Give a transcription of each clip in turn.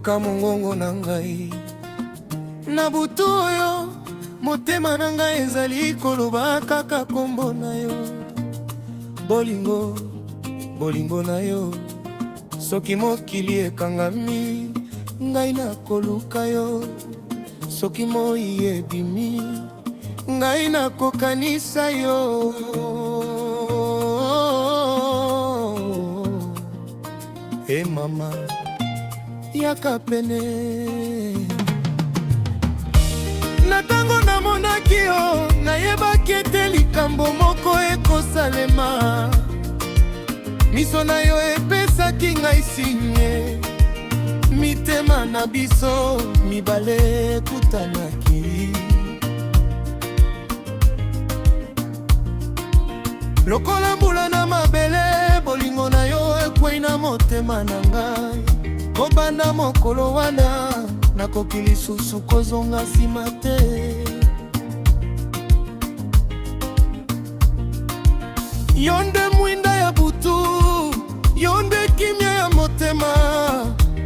yoka mongongo na ngai. Na butu oyo motema na ngai ezali koloba kaka kombo na yo. Bolingo, bolingo na yo. Soki mokili ekangami ngai nakoluka yo. Soki moi ebimi ngai nakokanisa yo. Hey mama, yaka pene. Na tango namonaki yo, nayebaki ete likambo moko ekosalema. Miso na yo epesaki ngai sinye. Mitema na biso mibale kutanaki. Lokola mbula na mabele, bolingo na yo ekwei na motema na ngai. Kobanda mokolo wana nakoki lisusu kozonga nsima te. Yo nde mwinda ya butu, yo nde kimia ya motema.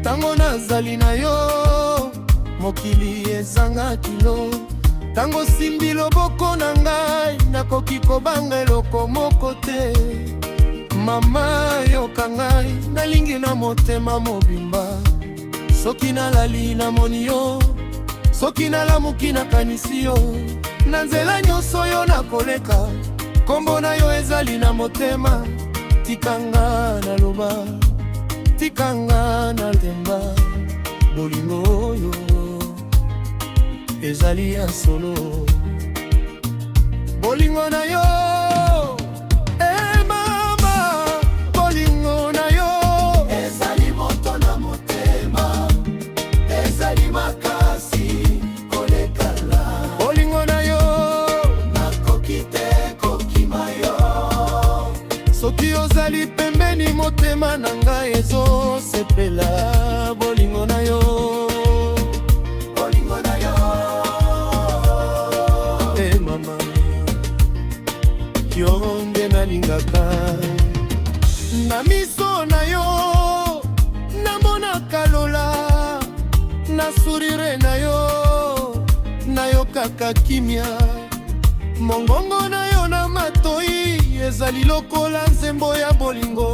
Tango nazali na yo, mokili ezanga kilo. Tango simbi loboko na ngai, nakoki kobanga eloko moko te. Mama yoka ngai, nalingi na motema mobimba. Soki nalali namoni yo, soki nalamuki nakanisi yo. Na nzela nyonso yo nakoleka, kombo na yo ezali na motema. Tikanga naloba, tikanga nalemba. Bolingo oyo ezali ya solo. Bolingo na yo, eh mama, bolingo na yo ezali moto na motema, ezali makasi kolekala. Bolingo na yo nakoki te kokima yo. Soki ozali pembeni motema na ngai ezosepela. Bolingo na yo, bolingo na yo, eh mama, yo nde nalingaka. Na miso na yo namonaka lola, na sourire na yo nayokaka kimia. Mongongo na yo na matoi ezali lokola nzembo ya bolingo.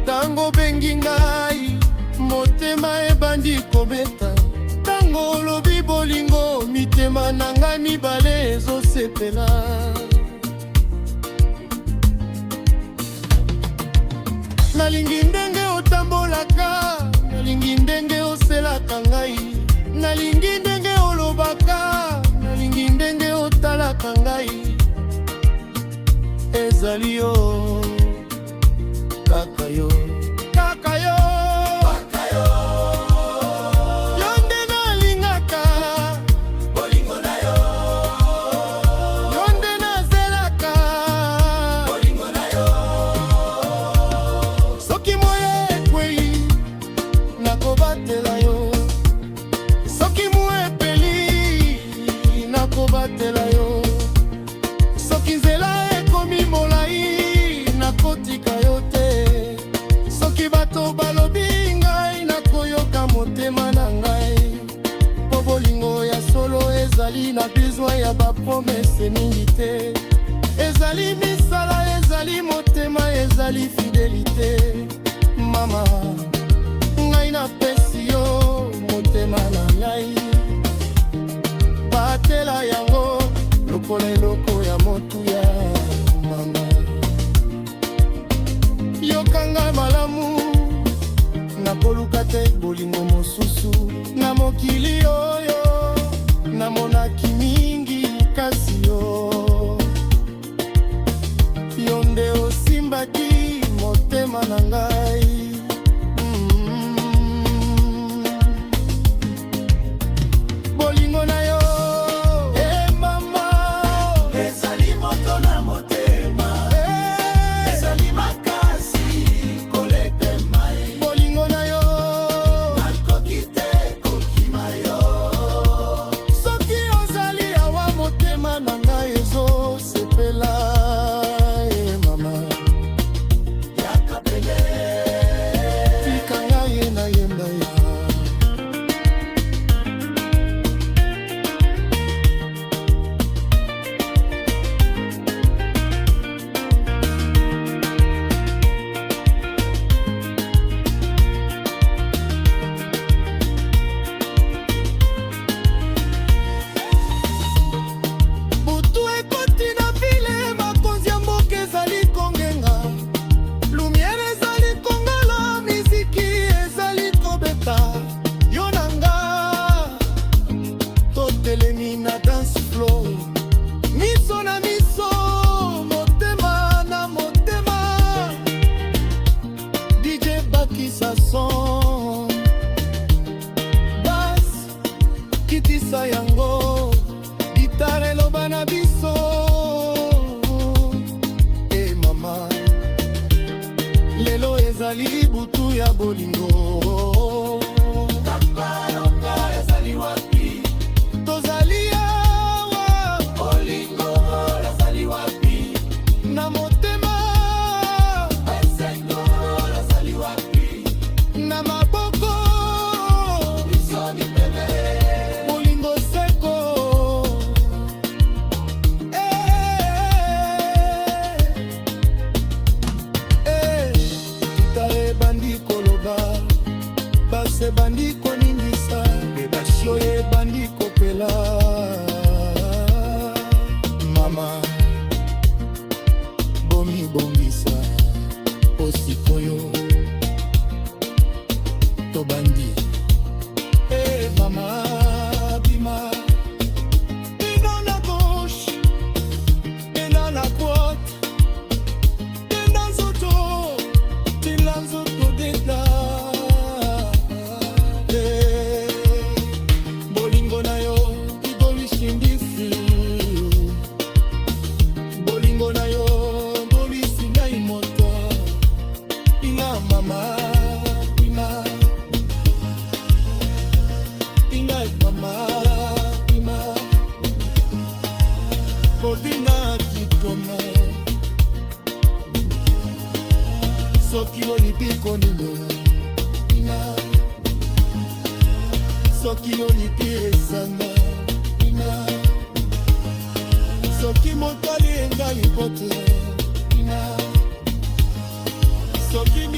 Tango bengi ngai, motema ebandi kobeta. Tango lobi bolingo, mitema na ngai mibale ezosepela. Nalingi ndenge otambolaka, nalingi ndenge oselaka ngai. Nalingi ndenge olobaka, nalingi ndenge otalaka ngai. Ezali yo, kaka yo, kaka yo, kaka yo. Yo nde nalingaka, bolingo na yo. Yo nde nazelaka, bolingo na yo. Soki moye ekwei, nakobatela yo. Soki moye epeli, nakobatela yo. Soki nzela ekomi molai, nakotika yo te. Soki bato balobi ngai, nakoyoka motema na ngai. Po bolingo ya solo ezali na besoin ya bapromese mingi te. Ezali misala, ezali motema, ezali fidelite. Mama, ngai napesi yo motema na ngai. Batela yango lokola eloko ya motuya. Mama, yokanga malamu, nakoluka te bolingo mosusu. Na mokili oyo namonaki mingi, kasi yo yo nde osimbaki motema na ngai. Bolingo na yo, eh mama, ezali moto na motema, ezali makasi kolekema. Bolingo na yo nakoki te kokima yo. kitisa yango gitare eloba na biso. E mama, lelo ezali butu ya bolingo. Ezali wapi? Tozali awa. Bolingo ezali wapi? Na motema. Esengo ezali wapi? Na maboko. Bisoni pele. Bolingo seko. Gitare bandi koloba, base bandi koningisa, bebasio ye bandi kopela. Mama, bomi bongisa, osikoyo to bandi. Mama, bima, ina na gauche, ina na droite, ina zoto, ina zoto deda. Bolingo na yo ibolishindisi, bolingo na yo bolisi ngai moto. Ina mama, ina mama, ina bodina kitoma. Soki olipi konino, ina soki olipi esanga, ina soki moto alienga lipoto, ina soki